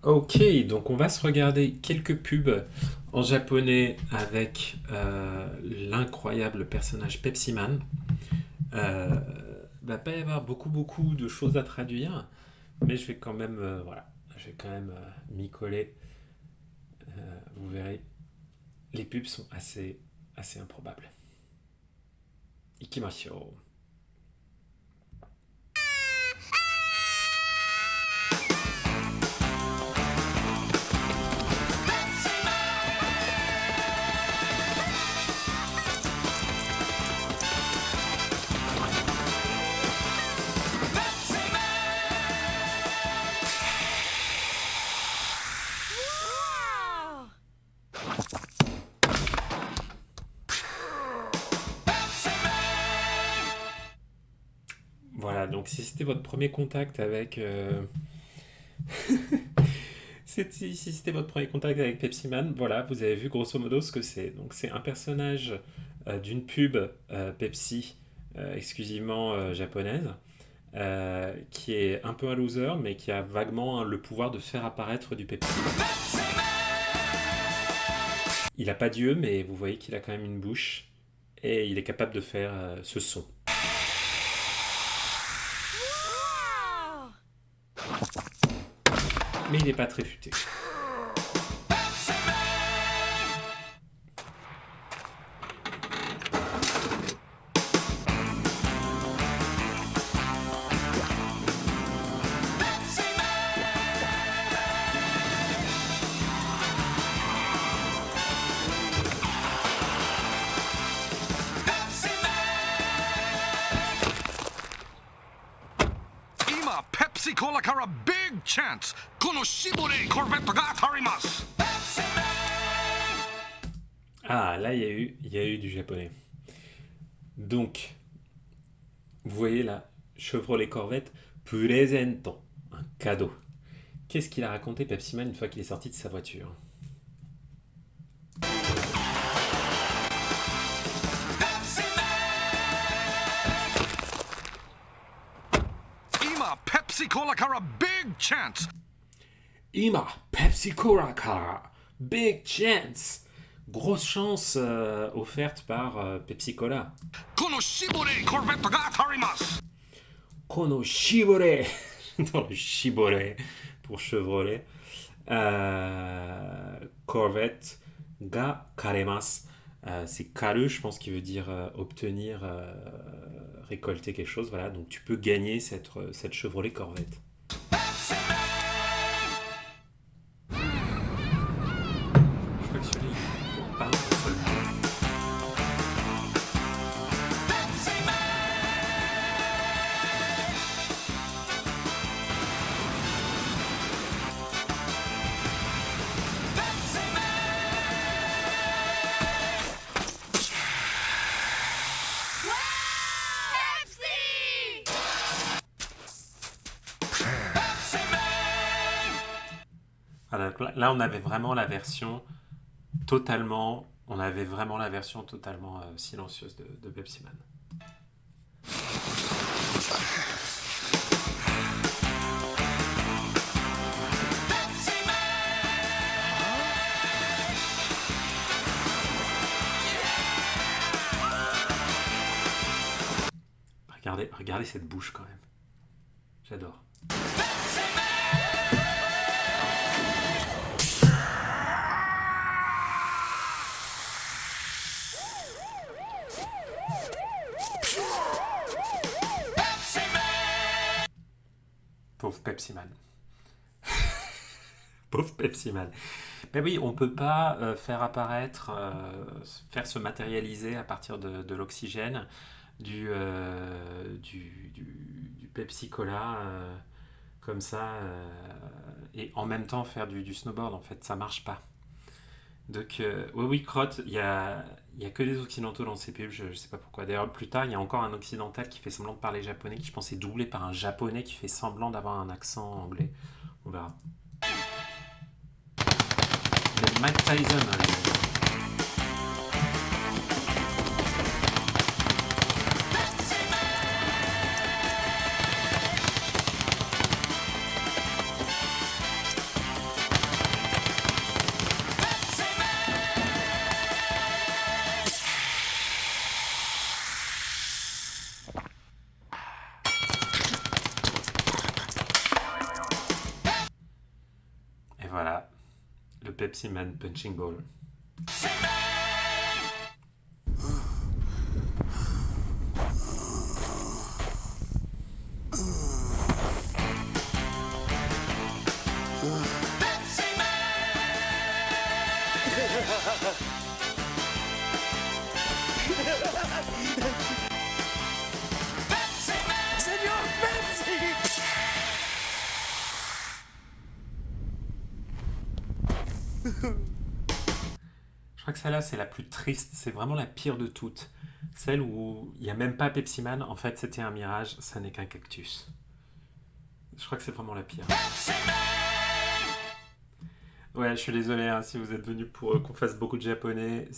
Ok, donc on va se regarder quelques pubs en japonais avec l'incroyable personnage Pepsi Man. Euh, Va pas y avoir beaucoup de choses à traduire, mais je vais quand même, voilà, je vais quand même m'y coller. Vous verrez, les pubs sont assez improbables. Ikimashou. Voilà, donc si c'était votre premier contact avec si c'était votre premier contact avec Pepsi Man, voilà, vous avez vu grosso modo ce que c'est. Donc c'est un personnage d'une pub Pepsi exclusivement japonaise, qui est un peu un loser, mais qui a vaguement le pouvoir de faire apparaître du Pepsi. Il n'a pas d'yeux, mais vous voyez qu'il a quand même une bouche, et il est capable de faire ce son. Mais il n'est pas très futé. Pepsi Cola から Big Chance このシボレーコルベットが当たります Ah, là, il y a eu du japonais. Donc, vous voyez là, Chevrolet Corvette, presento, un cadeau. Qu'est-ce qu'il a raconté Pepsi Man une fois qu'il est sorti de sa voiture? 今 Pepsi Cola から Big Chance Ima, Pepsi Cola Cara, Big Chance. Grosse chance offerte par Pepsi Cola. このシボレーコルベットが当たります Kono Shibore. Dans le Shibore pour Chevrolet. Corvette ga karemas. C'est karu, je pense qu'il veut dire obtenir, récolter quelque chose. Voilà, donc tu peux gagner cette Chevrolet Corvette. Je crois que celui-là, il parle un seul mot. Voilà, donc là, on avait vraiment la version totalement silencieuse de Pepsi Man. Regardez cette bouche quand même. J'adore. Pauvre Pepsi Man. Pauvre Pepsi Man. Ben oui, on peut pas faire apparaître, faire se matérialiser à partir de l'oxygène du Pepsi Cola comme ça, et en même temps faire du snowboard. En fait, ça marche pas. Donc, oui, crotte, il y a que des occidentaux dans ces pubs, je sais pas pourquoi. D'ailleurs, plus tard, il y a encore un occidental qui fait semblant de parler japonais, qui je pense est doublé par un japonais qui fait semblant d'avoir un accent anglais. On verra. Le Mike Tyson, Pepsi Man Punching Ball. Seigneur Pepsi! Je crois que celle-là, c'est la plus triste. C'est vraiment la pire de toutes. Celle où il n'y a même pas Pepsi Man. En fait, c'était un mirage. Ça n'est qu'un cactus. Je crois que c'est vraiment la pire. Ouais, je suis désolé hein, si vous êtes venus pour qu'on fasse beaucoup de japonais.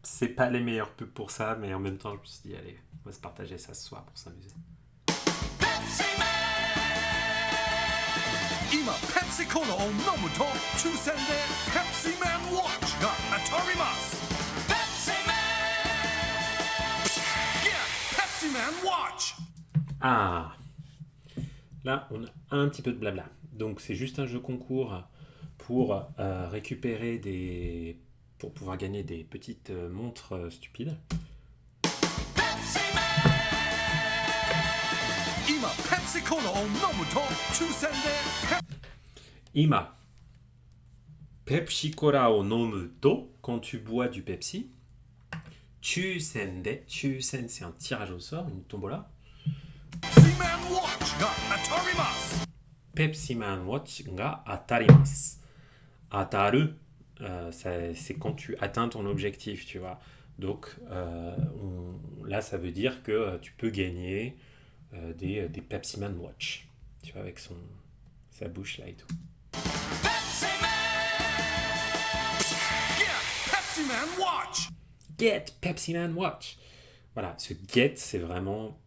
C'est pas les meilleures pubs pour ça, mais en même temps, je me suis dit, allez, on va se partager ça ce soir pour s'amuser. 今ペプシコーラを飲むと抽選でペプシマンウォッチが当たりますペプシマン Get Pepsi Man Watch. Ah, là, on a un petit peu de blabla. Donc, c'est juste un jeu concours pour récupérer des... pour pouvoir gagner des petites montres stupides. 今ペプシコーラを飲むと抽選でペ Ima. Pepsi Cola o nomu to, quand tu bois du Pepsi. Chusen de. Chusen, c'est un tirage au sort, une tombola. プシマンウォッチが当たります Pepsi Man Watch ga atarimasu. Ataru, c'est quand tu atteins ton objectif, tu vois. Donc là, ça veut dire que tu peux gagner des Pepsi Man Watch. Tu vois, avec sa bouche là et tout. Get Pepsi Man Watch. Get Pepsi Man Watch. Voilà, ce get, c'est vraiment...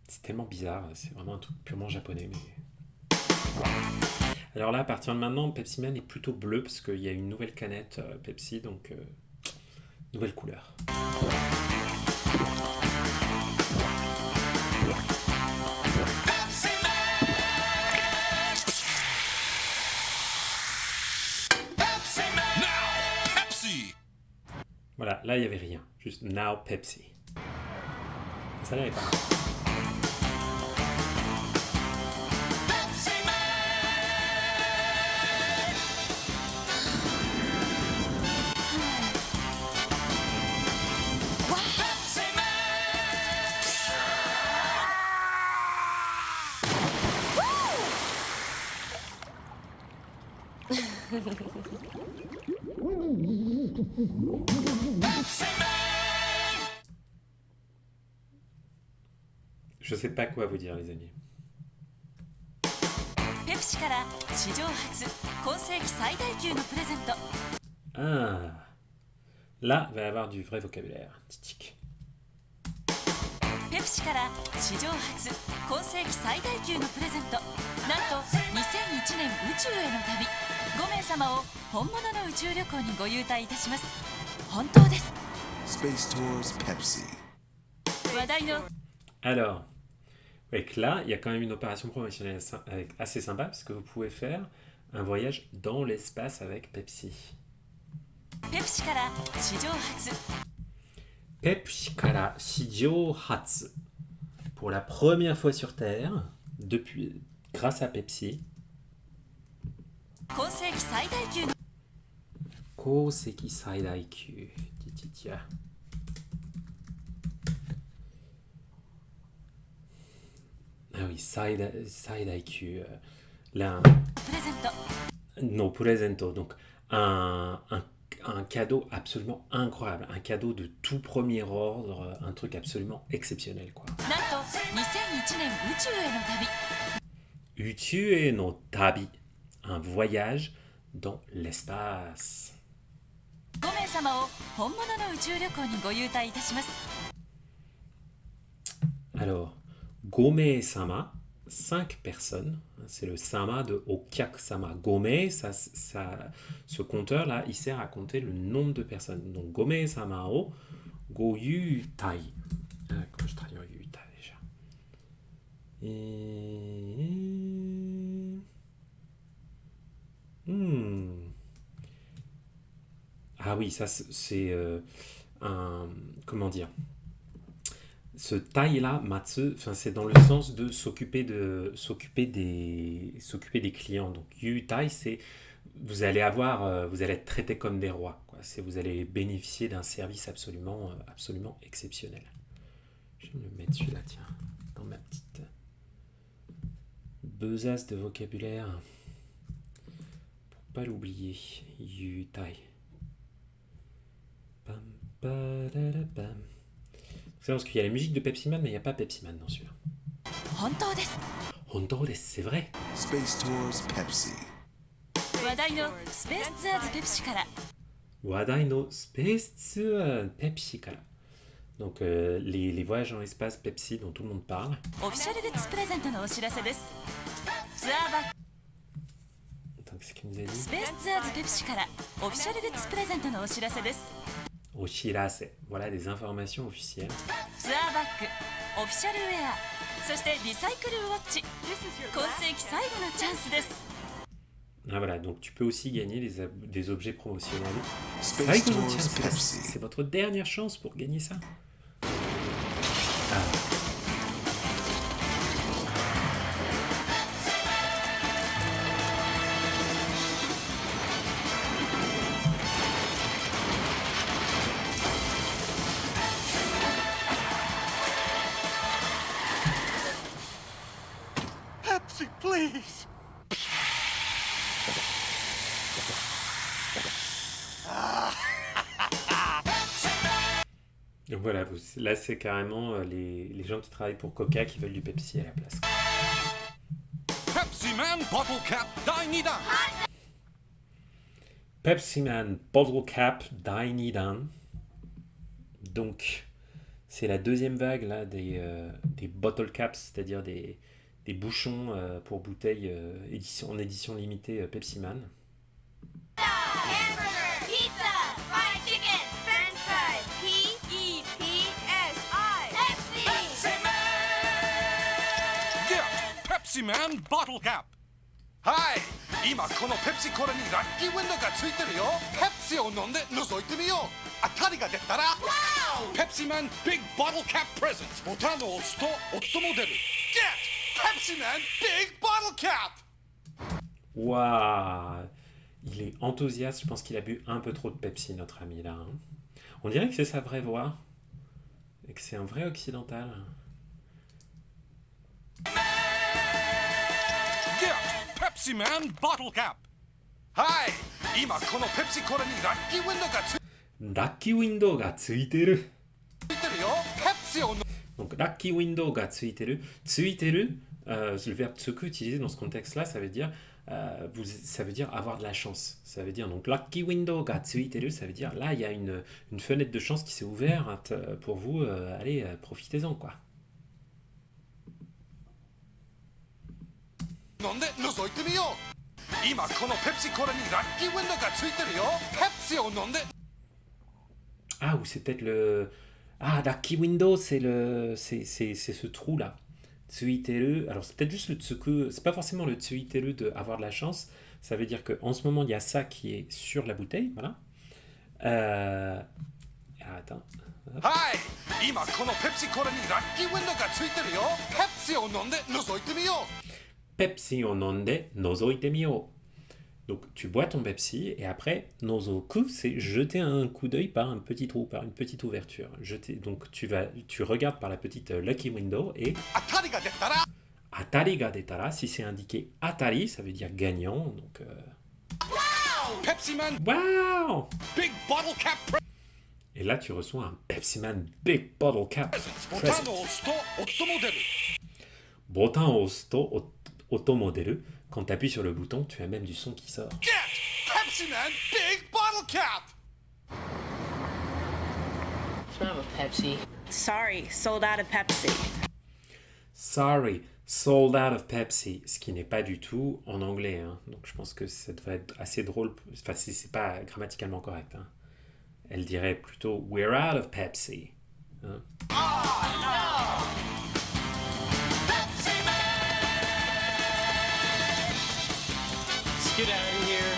C'est tellement bizarre, c'est vraiment un truc purement japonais. Mais... Alors là, à partir de maintenant, Pepsi Man est plutôt bleu parce qu'il y a une nouvelle canette Pepsi, donc nouvelle couleur. Now Pepsi. Voilà, là, il n'y avait rien. Juste Now Pepsi. Ça là est pas mal. Je sais pas quoi vous dire, les amis. ペプシから史上初今世紀最大級のプレゼント Ah, là, il va y avoir du vrai vocabulaire. Titic. ペプシから史上初今世紀最大級のプレゼントなんと2001年宇宙への旅5名様を本物の宇宙旅行にご優待いたします本当です Space Tours Pepsi. 話題の Alors, avec là, il y a quand même une opération promotionnelle assez sympa parce que vous pouvez faire un voyage dans l'espace avec Pepsi. ペプシから史上初 Pepsi Kara Shijou Hatsu. Pour la première fois sur Terre, grâce à Pepsi, 今世紀最大級の Koseki Saidaiku. Tititia. Ah oui, Saidaiku. Là, プレゼント no presento. Donc, un cadeau absolument incroyable. Un cadeau de tout premier ordre. Un truc absolument exceptionnel, quoi. なんと2001年宇宙への旅 Utue no tabi. Un voyage dans l'espace. 5名様を本物の宇宙旅行にご優待いたします Alors, Gome-sama, 5 personnes. C'est le sama de Okyaku-sama. Gome, ce compteur-là, il sert à compter le nombre de personnes. Donc, Gome-sama o Goyutai. Comment je traduis Yutai déjà Ah oui, ça c'est un... Comment dire? Ce tai-là, matsu, enfin, c'est dans le sens de s'occuper des clients. Donc yu tai, c'est vous allez être traité comme des rois, quoi. C'est vous allez bénéficier d'un service absolument exceptionnel. Je vais me mettre celui-là, tiens, dans ma petite besace de vocabulaire pour pas l'oublier. Yu tai. Pam, padadapam. C'est parce qu'il y a la musique de Pepsi Man, mais il n'y a pas Pepsi Man dans celui-là. 本当です Honto des, c'est vrai. Space Tours Pepsi. 話題のスペースツアーズペプシから Wadai no Space Tour Pepsi Kara. Donc les voyages dans l'espace Pepsi dont tout le monde parle. オフィシャルグッズプレゼントのお知らせです。ツアーバッグ Attends, qu'est-ce qu'il nous a ス dit? ペースツアーズペプシからオフィシャルグッズプレゼントのお知らせです。 Oshirase. Voilà des informations officielles. ツアーバッグ、オフィシャルウェア、そしてリサイクルウォッチ。今世紀最後のチャンスです。 Ah voilà, donc tu peux aussi gagner des objets promotionnels. Space Tiens, Tours c'est Pepsi. votre dernière chance pour gagner ça. Pepsi, please! Donc voilà, là c'est carrément les gens qui travaillent pour Coca qui veulent du Pepsi à la place. Pepsi Man Bottle Cap Dai Nidan! Pepsi Man Bottle Cap Dai Nidan. Donc c'est la deuxième vague là des bottle caps, c'est-à-dire des bouchons pour bouteilles en édition limitée Pepsi Man. Hamburger, pizza, fried chicken, french fries, P-E-P-S-I, Pepsi! Get Pepsi Man Bottle Cap! はい今このペプシコーラにラッキーウィンドウがついてるよペプシを飲んで覗いてみよう当たりが出たらペプシマンビッグボトルキャッププレゼントボタンを押すと音も出る Get Pepsi Man Big Bottle Cap! Waouh, il est enthousiaste, je pense qu'il a bu un peu trop de Pepsi, notre ami là. Hein. On dirait que c'est sa vraie voix, et que c'est un vrai occidental. Get Pepsi Man Bottle Cap! はい今このペプシコーラにラッキーウィンドウがついラッキーウィンドウがついてる。てるよペプシを飲 Donc, Lucky Window ga tsuiteru. Tsuiteru, le verbe tsuku utilisé dans ce contexte-là, ça veut dire avoir de la chance. Ça veut dire, donc, Lucky Window ga tsuiteru, ça veut dire, là, il y a une fenêtre de chance qui s'est ouverte pour vous. Allez, profitez-en, quoi. 飲んで覗いてみよう今このペプシコーラにラッキーウィンドウがついてるよペプシを飲んで Ah, ou c'est peut-être le... Ah, Lucky Window, c'est ce trou-là. Tsuiteru, alors c'est peut-être juste le tsuku, c'est pas forcément le tsuiteru de avoir de la chance, ça veut dire qu'en ce moment, il y a ça qui est sur la bouteille, voilà. Attends. はい今このペプシコーラにラッキーウィンドウがついてるよペプシを飲んで覗いてみよう Pepsi o nonde nozoite mio. Donc tu bois ton Pepsi et après nozoku, c'est jeter un coup d'œil par un petit trou, par une petite ouverture. Donc tu regardes par la petite lucky window et 当たりが出たら atari ga detara, si c'est indiqué atari, ça veut dire gagnant. Donc ペプシマン waouh. ビッグボトルキャッププレ Et là tu reçois un Pepsi Man Big Bottle Cap ゼントボタンを押すと音も出る Botan osto automodelu. Quand tu appuies sur le bouton, tu as même du son qui sort. Get Pepsi Man Big Bottle Cap! Son of a Pepsi. Sorry, sold out of Pepsi. Sorry, sold out of Pepsi, ce qui n'est pas du tout en anglais. Hein. Donc je pense que ça devrait être assez drôle. Enfin, c'est pas grammaticalement correct. Hein. Elle dirait plutôt We're out of Pepsi. Hein. Let's get out of here.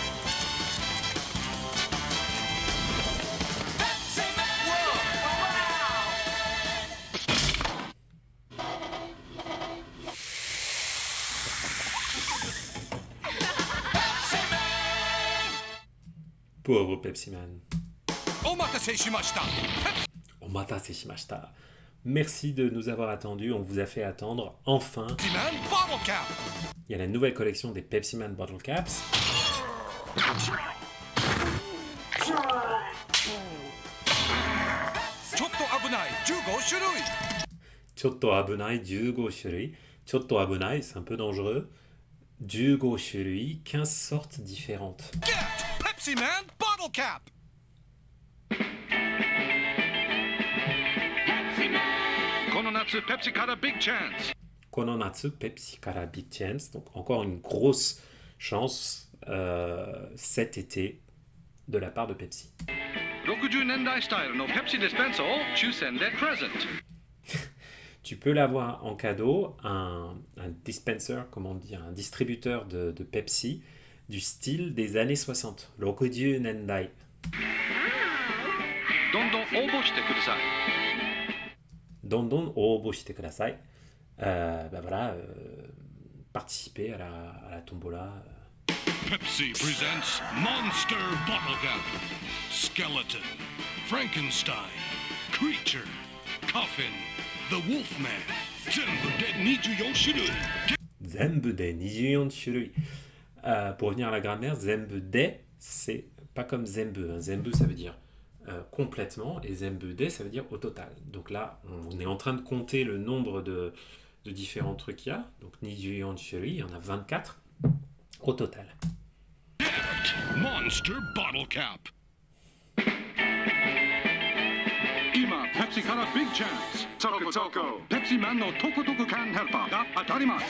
Pauvre Pepsi Man. お待たせしました。 Omatase shimashita. Merci de nous avoir attendus, on vous a fait attendre. Enfin, ペプシマンボトルキャッil y a la nouvelle collection des Pepsi Man Bottle Caps. プ。ちょっと危ない15種類。 Chotto abunai 15 shurui. Chotto abunai, c'est un peu dangereux. 15 shurui, 15 sortes différentes. Get Pepsi Man bottle cap. この夏ペプシからビッグチャンス。 Kononatsu Pepsi Kara Big Chance. Donc encore une grosse chance cet été de la part de Pepsi. 60年代スタイルのペプシディスペンサーを抽選でプレゼント。 Tu peux l'avoir en cadeau, un dispenser, comment on dit, un distributeur de Pepsi du style des années 60, 60 nendai. どんどん応募してください。 Dondon obo shite kudasai. Bah voilà, participer à la tombola. Pepsi presents Monster Bottle Cap. Skeleton, Frankenstein, Creature, Coffin, The Wolfman. 全部で24種類。 Zenbu de 24 shurui. Pour revenir à la grammaire, zenbu de, c'est pas comme zenbu. Hein. Zenbu, ça veut dire complètement, et zenbu de, ça veut dire au total. Donc là, on est en train de compter le nombre de différents trucs qu'il y a. Donc 24 shurui, il y en a 24 au total. Monster Bottle Cap. 今、ペプシからビッグチャンス。トコトコ。ペプシマンのトコトコ缶ヘルパーが当たります。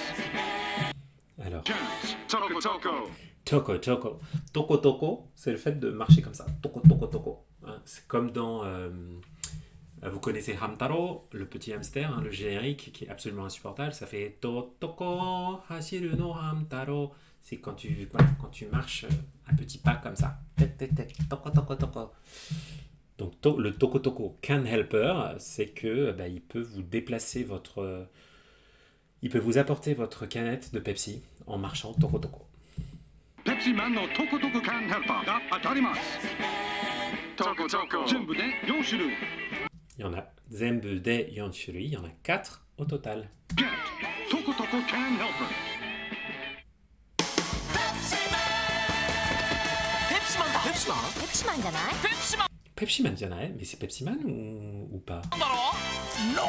Alors, チャンス。トコトコ。 toko toko. Toko toko, c'est le fait de marcher comme ça. Toko toko toko. Hein, c'est comme dans... vous connaissez Hamtaro, le petit hamster, hein, le générique qui est absolument insupportable. Ça fait to toko hashiru no Hamtaro. C'est quand tu marches à petits pas comme ça. Tek, tek, tek, toko toko toko. Donc le toko toko can helper, c'est que il peut vous déplacer votre... il peut vous apporter votre canette de Pepsi en marchant toko toko. ペプシマンのトコトコ缶ヘルパーが当たります。トコトコ。全部で4種類。 Il y en a zenbu de yonshuri, il y en a 4 au total. Get トコトコ缶ヘルパー。 ペプシマンじゃない Pepsi Man janai, mais c'est Pepsi Man ou pas? Non!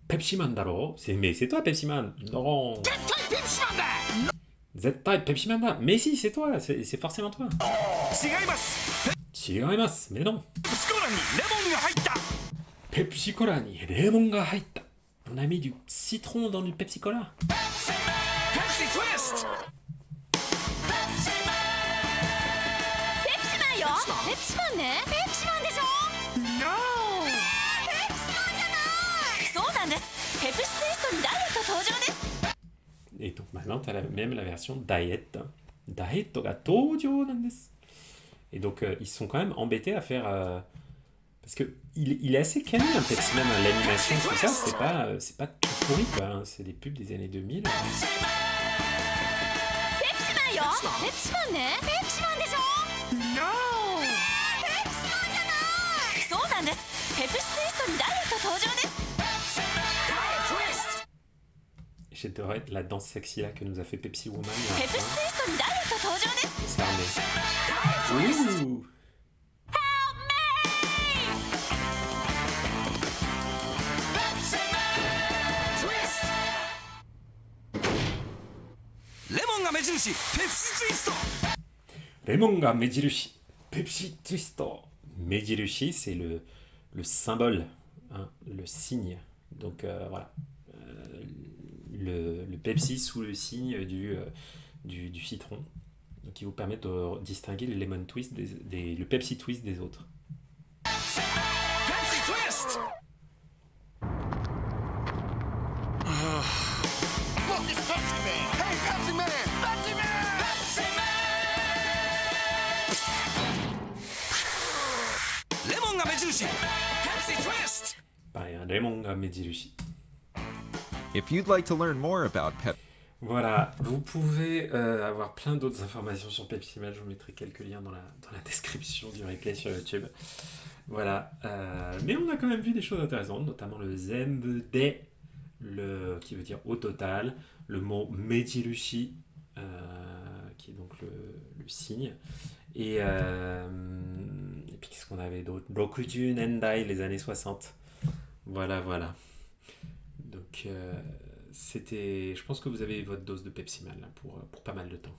Pepsi Man daro, mais c'est toi Pepsi Man. Non. Zettai Pepsi Man da. Mais si, c'est toi, c'est forcément toi. 違います。 Chigaimasu, mais non. ペプシコラにレモンが入った。 Pepsi Cola ni lemon ga haitta. On a mis du citron dans du Pepsi Cola. ペプシツイスト。ペプシマンよペプシマンねペプシマンでしょ No! ペプシマンじゃないそうなんですペプシツイストにダイエット登場です Et donc maintenant, tu as même la version diet. Diet ga toujou nan desu. Et donc, ils sont quand même embêtés à faire... parce que il est assez canon, hein, Pepsi Man, hein, l'animation, tout ça, c'est pas tout pourri, quoi. Hein, c'est des pubs des années 2000. ペプシマンよペプシマンねペプシマンでしょ No! ペプシマンじゃないそうなんですペプシツイストにダイエット登場です J'adorais la danse sexy là que nous a fait Pepsi Woman. ペプシツイストにダイエット登場です C'est armé. Ouh. レモンが目印ペプシツイスト。 Lemon ga mejirushi. Pepsi Twist. Mejirushi, c'est le symbole, hein, le signe. Donc voilà. Le Pepsi sous le signe du citron. Donc qui vous permet de distinguer le Lemon Twist le Pepsi Twist des autres. ペプシツイスト。Look, it's Pepsi Man! Hey, Pepsi Man! Pepsi Man! Pepsi Man! レモンが目印ペプシツイスト。 Pareil, un Lemon ga mejirushi. If you'd like to learn more about Pep, Voilà, vous pouvez avoir plein d'autres informations sur Pepsi Man. Je vous mettrai quelques liens dans la description du replay sur YouTube. Voilà, mais on a quand même vu des choses intéressantes, notamment le Zembde, qui veut dire au total, le mot Mejirushi, qui est donc le signe, et puis qu'est-ce qu'on avait d'autre? Rokuju Nendai, les années 60. Voilà, voilà. Donc, je pense que vous avez votre dose de Pepsi Man là, pour pas mal de temps.